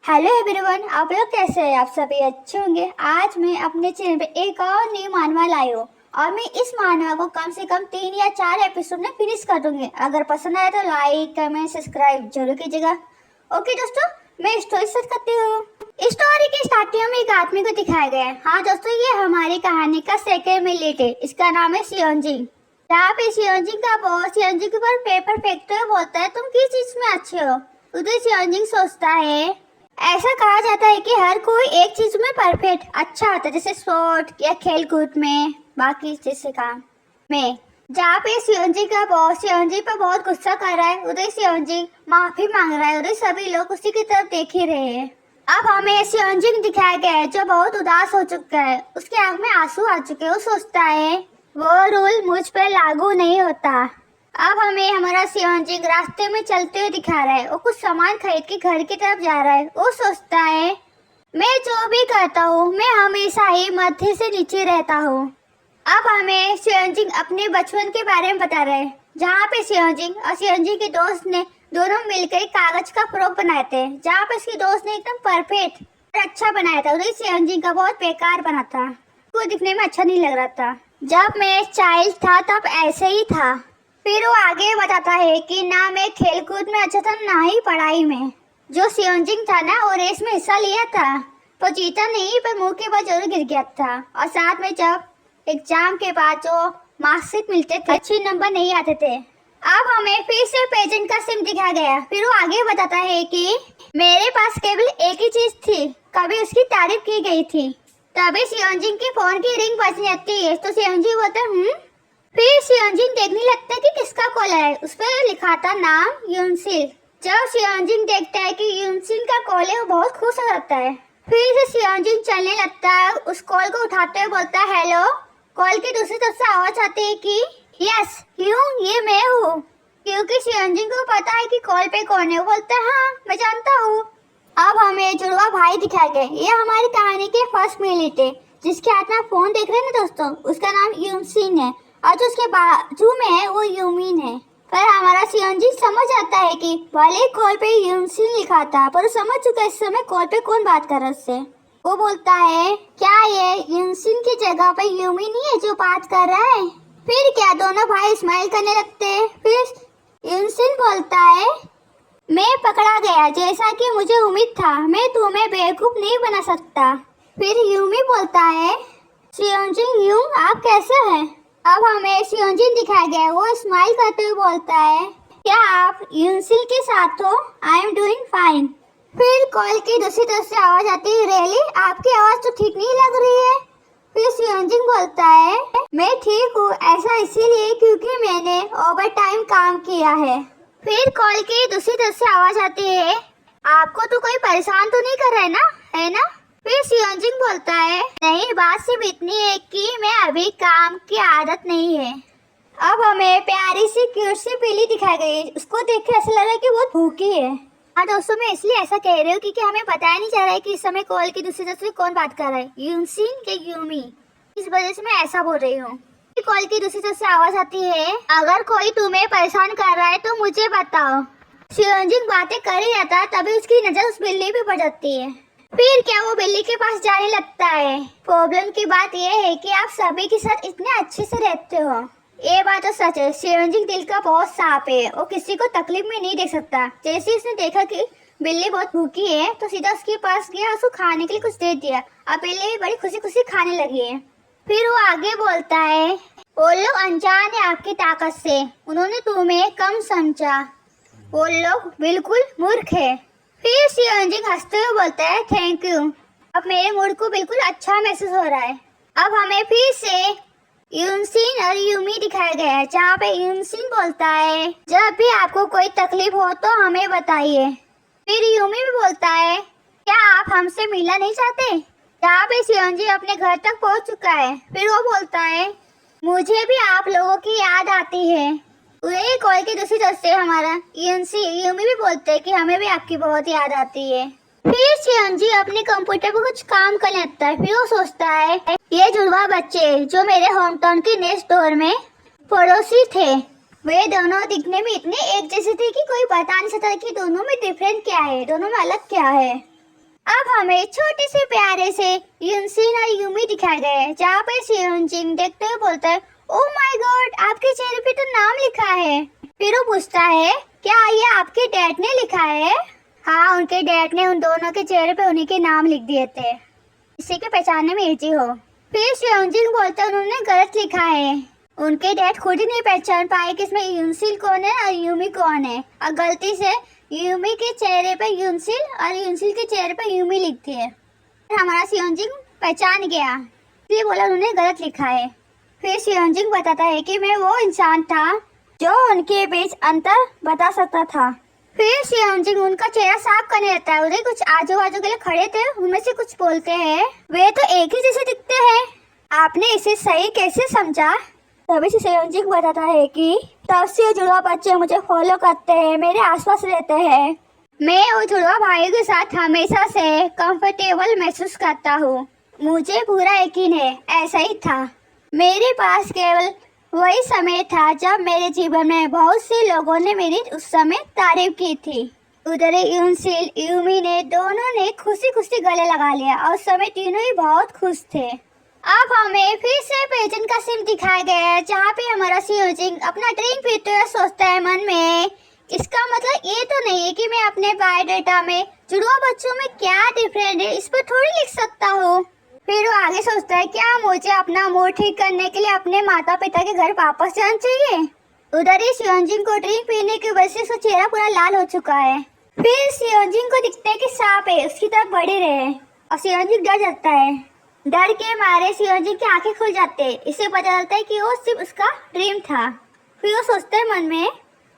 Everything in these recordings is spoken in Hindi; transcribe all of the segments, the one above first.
हेलो एवरीवन, आप लोग कैसे हैं? आप सभी अच्छे होंगे। आज मैं अपने चैनल पे एक और नई मानवा लाई हूँ और मैं इस मानवा को कम से कम 3 या 4 एपिसोड में फिनिश कर दूंगी। अगर पसंद आया तो लाइक कमेंट सब्सक्राइब जरूर कीजिएगा। ओके दोस्तों, मैं स्टोरी स्टार्ट करती हूँ। स्टोरी की स्टार्टिंग में एक आदमी को दिखाया गया है। हाँ दोस्तों, ये हमारी कहानी का सेकेंड में लेट है। इसका नाम है सियोंजिंग। जहाँ पे सियोंजिंग का बॉस सियोंजिंग के ऊपर पेपर फेंकते हुए बोलता है, तुम किस चीज में अच्छे हो? उधर सियोंजिंग सोचता है, ऐसा कहा जाता है कि हर कोई एक चीज में परफेक्ट अच्छा होता है, जैसे स्पोर्ट या खेल कूद में, बाकी जैसे काम में। जहाँ पे सियोंजी का बॉस सियोंजी पर बहुत गुस्सा कर रहा है, उधर सियोंजी माफी मांग रहा है। उधर सभी लोग उसी की तरफ देख ही रहे हैं। अब हमें सियोंजी दिखाया गया है जो बहुत उदास हो चुका है। उसके आंख में आंसू आ चुके हैं। वो सोचता है वो रूल मुझ पर लागू नहीं होता। अब हमें हमारा सियोंजिंग रास्ते में चलते हुए दिखा रहा है। वो कुछ सामान खरीद के घर की तरफ जा रहा है। वो सोचता है, मैं जो भी करता हूँ मैं हमेशा ही मध्य से नीचे रहता हूँ। अब हमें सियोंजिंग अपने बचपन के बारे में बता रहे हैं, जहाँ पे सियोंजिंग और सियोंजिंग के दोस्त ने दोनों मिलकर कागज का फ्रॉक बनाए थे। जहाँ पे उसके दोस्त ने एकदम परफेक्ट और अच्छा बनाया था, उधर सियोंजिंग का बहुत बेकार बना था। वो दिखने में अच्छा नहीं लग रहा था। जब मैं चाइल्ड था तब ऐसे ही था। फिर वो आगे बताता है कि ना मैं खेलकूद में अच्छा था ना ही पढ़ाई में। जो सियोंजिंग था ना, वो रेस में हिस्सा लिया था, तो जीता नहीं पर मुंह के बाद जरूर गिर गया था। और साथ में जब एग्जाम के बाद जो मार्कशीट मिलते थे, अच्छे नंबर नहीं आते थे। अब हमें फिर से पेजेंट का सिम दिखाया गया। फिर वो आगे बताता है कि मेरे पास केवल एक ही चीज थी, कभी उसकी तारीफ की गई थी। तभी सियोंजिंग की फोन की रिंग बजने लगती है, तो सियोंजिंग बोलता है फिर सियोंजिंग देखने लगता है कि किसका कॉल है। उस पर लिखा था नाम यूनसिल। जब सियोंजिंग देखता है कि यूनसिल का कॉल है, वो बहुत खुश हो जाता है। फिर से सियोंजिंग चलने लगता है। उस कॉल को उठाते हुए बोलता है हेलो। कॉल की दूसरी तरफ से आवाज आती है कि यस ये मैं हूँ। क्योंकि सियोंजिंग को पता है कि कॉल पे कौन है, वो बोलता है हाँ मैं जानता हूँ। अब हमें जुड़वा भाई दिखाया गया। ये हमारी कहानी के फर्स्ट मिनट है। जिसके हाथ में फोन देख रहे हैं ना दोस्तों, उसका नाम यूनसिन है और जो उसके बाजू में है वो यूमिन है। पर हमारा सियोंजिंग समझ आता है कि भले कॉल पे यूनसिन लिखा था, पर वो समझ चुका है इस समय कॉल पे कौन बात कर रहा है उससे। वो बोलता है क्या ये यूनसिन की जगह पे यूमिन ही है जो बात कर रहा है? फिर क्या दोनों भाई स्माइल करने लगते हैं। फिर यूनसिन बोलता है मैं पकड़ा गया जैसा कि मुझे उम्मीद था, मैं तुम्हें बेवकूफ नहीं बना सकता। फिर यूमी बोलता है सियोंजिंग यूंग आप कैसे हैं? अब हमें सियोंजिंग दिखाया गया है। वो स्माइल करते हुए बोलता है क्या आप यूनसिल के साथ हो? I am doing fine. फिर कॉल की दूसरी तरफ से आवाज आती है रियली आपकी आवाज तो ठीक नहीं लग रही है। फिर सियोंजिंग बोलता है मैं ठीक हूँ, ऐसा इसीलिए क्योंकि मैंने ओवर टाइम काम किया है। फिर कॉल की दूसरी तरफ से आवाज आती है आपको तो कोई परेशान तो नहीं कर रहा है ना, है ना? फिर सियोंजिंग बोलता है नहीं, बात सिर्फ इतनी है कि मैं अभी काम की आदत नहीं है। अब हमें प्यारी सी क्यूट सी बिल्ली दिखाई गई। उसको देख के ऐसा लग रहा है कि बहुत भूखी है। हाँ दोस्तों, मैं इसलिए ऐसा कह रही हूँ क्योंकि हमें बताया नहीं जा रहा है कि इस समय कॉल की दूसरी तरफ से कौन बात कर रहा है, यूनसिन के यूमी। इस वजह से मैं ऐसा बोल रही हूँ। कॉल की दूसरी तरफ से आवाज आती है अगर कोई तुम्हें परेशान कर रहा है तो मुझे बताओ। सियोंजिंग बातें कर ही रहता है, तभी उसकी नजर उस बिल्ली पे पड़ जाती है। फिर क्या वो बिल्ली के पास जाने लगता है। प्रॉब्लम की बात यह है कि आप सभी के साथ इतने अच्छे से रहते हो। ये बात तो सच है। सियोंजिंग दिल का बहुत साफ है, वो किसी को तकलीफ में नहीं देख सकता। जैसे उसने देखा कि बिल्ली बहुत भूखी है तो सीधा उसके पास गया, उसको खाने के लिए कुछ दे दिया। अब बिल्ली भी बड़ी खुशी खुशी खाने लगी है। फिर वो आगे बोलता है वो लोग अनजान है आपकी ताकत से, उन्होंने तुम्हें कम समझा, वो लोग बिल्कुल मूर्ख है। फिर सियोंजिंग हंसते हुए बोलता है थैंक यू, अब मेरे मूड को बिल्कुल अच्छा महसूस हो रहा है। अब हमें फिर से यूनसिन और यूमी दिखाया गया है, जहाँ पे यूनसिन बोलता है जब भी आपको कोई तकलीफ हो तो हमें बताइए। फिर यूमी भी बोलता है क्या आप हमसे मिलना नहीं चाहते? जहाँ पे सियोंजिंग अपने घर तक पहुँच चुका है। फिर वो बोलता है मुझे भी आप लोगों की याद आती है। वही कॉल की दूसरी तरफ से हमारा यूमी भी बोलते हैं कि हमें भी आपकी बहुत याद आती है। फिर सियोंजिंग अपने कंप्यूटर पर कुछ काम कर लेता है। फिर वो सोचता है ये जुड़वा बच्चे जो मेरे होम टाउन के नेक्स्ट डोर में पड़ोसी थे, वे दोनों दिखने में इतने एक जैसे थे कि कोई बता नहीं सकता कि दोनों में डिफरेंट क्या है, दोनों में अलग क्या है। अब हमें छोटे से प्यारे से युनसिन और यूमी दिखाए गए हैं, जहाँ पे सियोनजिन देखते हुए बोलता है, ओह माय गॉड, आपके चेहरे पे तो नाम लिखा है। फिर वो पूछता है, क्या ये आपके डैड ने लिखा है? हाँ, उनके डैड ने उन दोनों के चेहरे पे उन्हीं के नाम लिख दिए थे, इसी के पहचानने में इजी हो। फिर सियोनजिन बोलता है, उन्होंने गलत लिखा है। उनके डैड खुद ही नहीं पहचान पाए कि इसमें युनसिल कौन है और यूमी कौन है, और गलती से यूमी के चेहरे पे युनसिल और युनसिल के चेहरे पे यूमी लिखती है। हमारा सियोनजिन पहचान गया, इसलिए बोला उन्होंने गलत लिखा है। फिर सियोनजिन बताता है कि मैं वो इंसान था जो उनके बीच अंतर बता सकता था। फिर सियोनजिन उनका चेहरा साफ करने लगता है। उधर कुछ आजू बाजू के लिए खड़े थे, उनमें से कुछ बोलते हैं, वे तो एक ही जैसे दिखते हैं, आपने इसे सही कैसे समझा? तभी से सियोनजिन बताता है कि तब से जुड़वा बच्चे मुझे फॉलो करते हैं, मेरे आसपास रहते हैं। मैं और जुड़वा भाई के साथ हमेशा से कंफर्टेबल महसूस करता हूँ। मुझे पूरा यकीन है ऐसा ही था। मेरे पास केवल वही समय था जब मेरे जीवन में बहुत से लोगों ने मेरी उस समय तारीफ की थी। उधर युनसिल यूमी ने दोनों ने खुशी खुशी गले लगा लिया और उस समय तीनों ही बहुत खुश थे। अब हमें फिर से पेजेंट का सीन दिखाया गया है, जहाँ पे हमारा सियोनजिन अपना ड्रिंक पीते हुए सोचता है मन में, इसका मतलब ये तो नहीं है कि मैं अपने बायोडाटा में जुड़वा बच्चों में क्या डिफरेंट है इस पर थोड़ी लिख सकता हूँ। फिर वो आगे सोचता है, क्या मुझे अपना मूड ठीक करने के लिए अपने माता पिता के घर वापस जाना चाहिए? उधर ही सियोनजिन को ड्रिंक पीने की वजह से उसका चेहरा पूरा लाल हो चुका है। फिर सियोनजिन को दिखता है कि सांप है, उसकी तरफ बढ़ रहे हैं और सियोनजिन डर जाता है। डर के मारे सियोनजिन की आंखें खुल जाते हैं। इसे पता चलता है कि वो सिर्फ उसका ड्रीम था। फिर वो सोचता है मन में,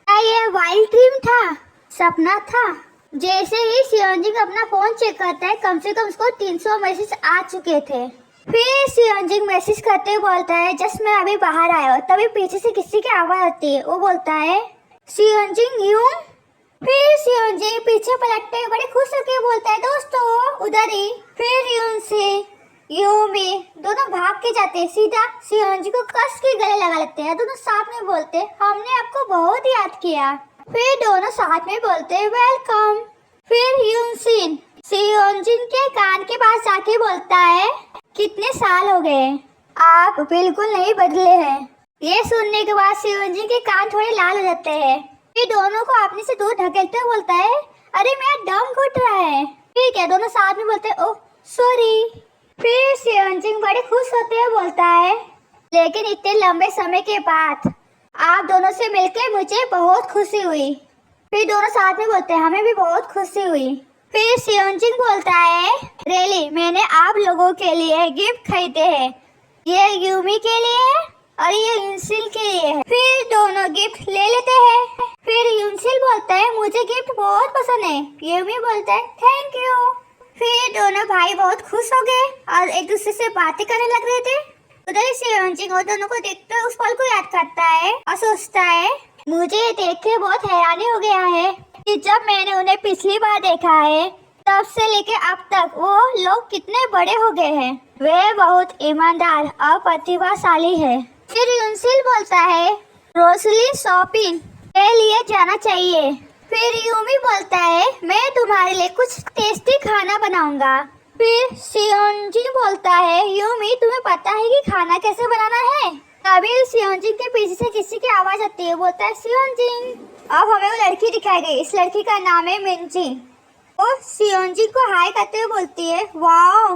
क्या ये वाइल्ड ड्रीम था, सपना था? जैसे ही सियोनजिन अपना फोन चेक करता है, कम से कम उसको 300 मैसेज आ चुके थे। फिर सियोनजिन मैसेज करते हुए बोलता है, जस्ट मैं अभी बाहर आया हूँ। तभी पीछे से किसी की आवाज आती है। वो बोलता है, सियोनजिन यूं? फिर सियोनजिन पीछे पलटते हुए बड़े खुश होकर बोलता है, दोस्तों उधर ही। फिर यूं से यूमी दोनों भाग के जाते हैं, सीधा सियोनजिन को कस के गले लगा लेते हैं। दोनों साथ में बोलते, हमने आपको बहुत याद किया। फिर दोनों साथ में बोलते, वेलकम। फिर युनसिन सियोनजिन के कान के पास जाके बोलता है, कितने साल हो गए, आप बिल्कुल नहीं बदले हैं। ये सुनने के बाद सियोनजिन के कान थोड़े लाल हो जाते हैं। फिर दोनों को अपने से दूर ढकेलते हुए बोलता है, अरे मेरा दम घुट रहा है। ठीक है, दोनों साथ में बोलते, ओह सॉरी। फिर सियोनजिन बड़े खुश होते हुए बोलता है, लेकिन इतने लंबे समय के बाद आप दोनों से मिलकर मुझे बहुत खुशी हुई। फिर दोनों साथ में बोलते हैं, हमें भी बहुत खुशी हुई। फिर सियोनजिन बोलता है, रियली मैंने आप लोगों के लिए गिफ्ट खरीदे हैं, ये यूमी के लिए है और ये युनसिल के लिए है। फिर दोनों गिफ्ट ले लेते हैं। फिर युनसिल बोलता है, मुझे गिफ्ट बहुत पसंद है। यूमी बोलता है, थैंक यू। फिर दोनों भाई बहुत खुश हो गए और एक दूसरे से बातें करने लग रहे थे। उधर सियोनजिन और दोनों को देखते उस पल को याद करता है और सोचता है, मुझे ये देख के बहुत हैरानी हो गया है कि जब मैंने उन्हें पिछली बार देखा है तब से लेके अब तक वो लोग कितने बड़े हो गए हैं। वे बहुत ईमानदार और प्रतिभाशाली है। फिर युनसिल बोलता है, रोसली शॉपिंग के लिए जाना चाहिए। फिर यूमी बोलता है, मैं तुम्हारे लिए कुछ टेस्टी खाना बनाऊंगा। फिर सियोनजिन बोलता है, यूमी तुम्हें पता है कि खाना कैसे बनाना है? तभी सियोनजिन के पीछे से किसी की आवाज आती है। बोलता है, सियोनजिन। अब हमें वो लड़की दिखाई गई। इस लड़की का नाम है मिंजी। वो सियोनजिन को हाय करते हुए बोलती है, वाओ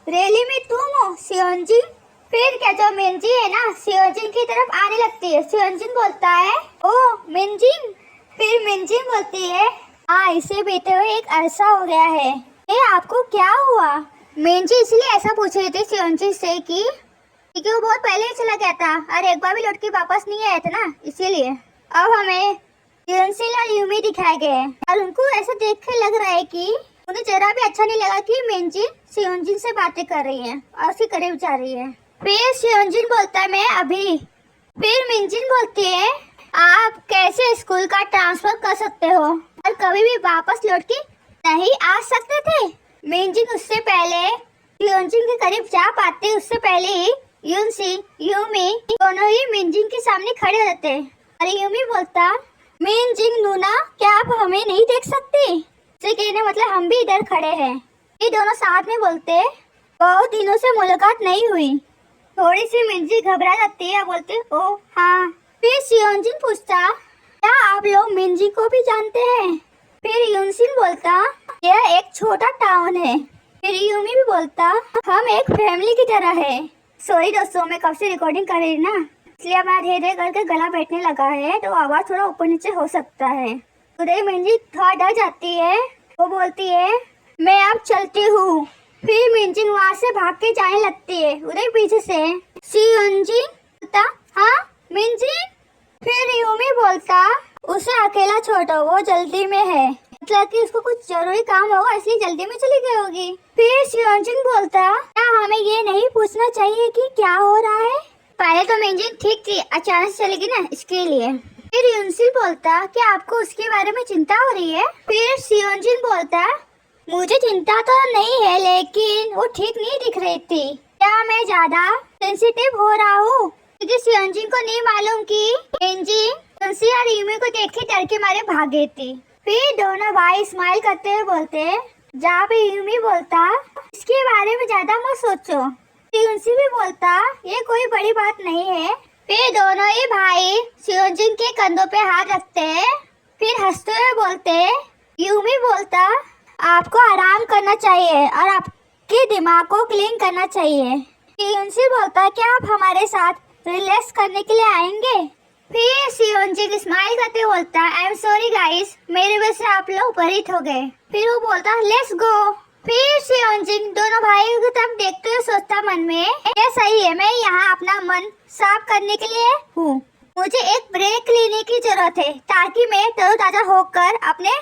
रियली में तुम हो सियोनजिन? फिर क्या जो मिंजी है ना, सियोनजिन की तरफ आने लगती है। सियोनजिन बोलता है, ओ मिंजिन। फिर मिंजिन बोलती है, हाँ इसे बीते हुए एक अरसा हो गया है, ये आपको क्या हुआ? मिंजी इसलिए ऐसा पूछ रही थी सियोनजिन से क्योंकि वो बहुत पहले ही चला गया था और एक बार भी लौट के वापस नहीं आया था ना, इसीलिए। अब हमें युनसिल और यूमी दिखाए गए हैं और उनको ऐसा देख के लग रहा है कि उन्हें जरा भी अच्छा नहीं लगा कि मिंजी सियोनजिन से बातें कर रही है और उसके करीब जा रही है। फिर सियोनजिन बोलता है, मैं अभी। फिर मिंजिन बोलती है, आप कैसे स्कूल का ट्रांसफर कर सकते हो और कभी भी वापस लौट के नहीं आ सकते थे? मिंजिन उससे पहले सियोनजिन के करीब जा पाते उससे पहले ही युनसी यूमी दोनों ही मिंजिन के सामने खड़े हो जाते। अरे यूमी बोलता, मिंजिन नूना क्या आप हमें नहीं देख सकती? इसे कहने मतलब हम भी इधर खड़े हैं। ये दोनों साथ में बोलते, बहुत दिनों से मुलाकात नहीं हुई। थोड़ी सी मिंजी घबरा जाती है, बोलते ओ हाँ। फिर सियोंजिन पूछता, क्या आप लोग मिंजी को भी जानते हैं? फिर यूनसिन बोलता, यह एक छोटा टाउन है। फिर यूमी भी बोलता, हम एक फैमिली की तरह है। सॉरी दोस्तों, मैं कब से रिकॉर्डिंग कर रही ना, इसलिए हमारा धीरे धीरे करके गला बैठने लगा है, तो आवाज थोड़ा ऊपर नीचे हो सकता है। उदय मिंजी थोड़ा डर जाती है, वो बोलती है मैं अब चलती हूँ। फिर मिंजिन वहाँ से भाग के जाने लगती है। उदय पीछे से सियोंजिन बोलता, हाँ मिंजिन। फिर यूमी बोलता, उसे अकेला छोड़ो, वो जल्दी में है, मतलब कि उसको कुछ जरूरी काम होगा इसलिए जल्दी में चली गई होगी। फिर सियोंजिन बोलता, क्या हमें ये नहीं पूछना चाहिए कि क्या हो रहा है? पहले तो मिंजिन ठीक थी, अचानक से चलेगी ना, इसके लिए। फिर यूनसिन बोलता, क्या आपको उसके बारे में चिंता हो रही है? फिर सियोंजिन बोलता, मुझे चिंता तो नहीं है, लेकिन वो ठीक नहीं दिख रही थी। क्या मैं ज्यादा सेंसिटिव हो रहा हूँ? क्योंकि सियोंजिन को नहीं मालूम कि मिंजिन यूनसी और यूमी को देख के डर के मारे भाग गई थी। फिर दोनों भाई स्माइल करते हुए बोलते, जहाँ पे यूमी बोलता, इसके बारे में ज्यादा मत सोचो। यूनसी भी बोलता, ये कोई बड़ी बात नहीं है। फिर दोनों ही भाई सियोंजिन के कंधों पे हाथ रखते हैं, फिर हंसते हुए बोलते। यूमी बोलता, आपको आराम करना चाहिए और आपके दिमाग को क्लीन करना चाहिए। यूनसी बोलता, क्या आप हमारे साथ रिलैक्स करने के लिए आएंगे? फिर सियोंजिन स्माइल करते बोलता, आई एम सॉरी गाइस, मेरे वजह से आप लोग परेशान हो गए। फिर वो बोलता, लेट्स गो। फिर सियोंजिन दोनों भाइयों की तरफ देखते हुए सोचता मन में, ये सही है, मैं यहाँ अपना मन साफ करने के लिए हूँ। मुझे एक ब्रेक लेने की जरूरत है ताकि मैं तरोताजा होकर अपने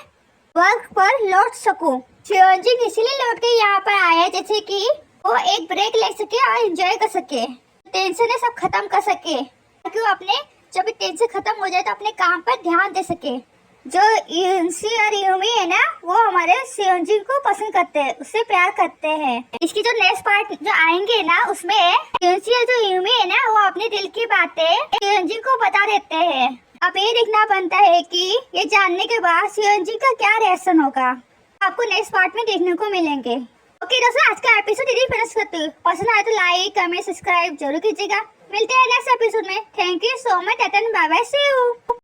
वर्क पर लौट सकूं। सियोंजिन इसीलिए लौट के यहाँ पर आया जैसे कि वो एक ब्रेक ले सके और एंजॉय कर सके, टेंशन सब खत्म कर सके, ताकि वो अपने जब टेंशन खत्म हो जाए तो अपने काम पर ध्यान दे सके। जो यूनसी और यूमी है ना, वो हमारे सियोंजिन को पसंद करते हैं, उससे प्यार करते हैं। इसकी जो नेक्स्ट पार्ट जो आएंगे ना, उसमें यूनसी और जो यूमी है ना, वो अपने दिल की बातें सियोंजिन को बता देते हैं। अब ये देखना बनता है कि ये जानने के बाद सियोंजिन का क्या रिएक्शन होगा, आपको नेक्स्ट पार्ट में देखने को मिलेंगे। ओके दोस्तों, आज का एपिसोड यही फिनिश करती हूँ। पसंद आए तो लाइक कमेंट सब्सक्राइब जरूर कीजिएगा। मिलते हैं नेक्स्ट एपिसोड में। Thank you so much and bye bye, see you.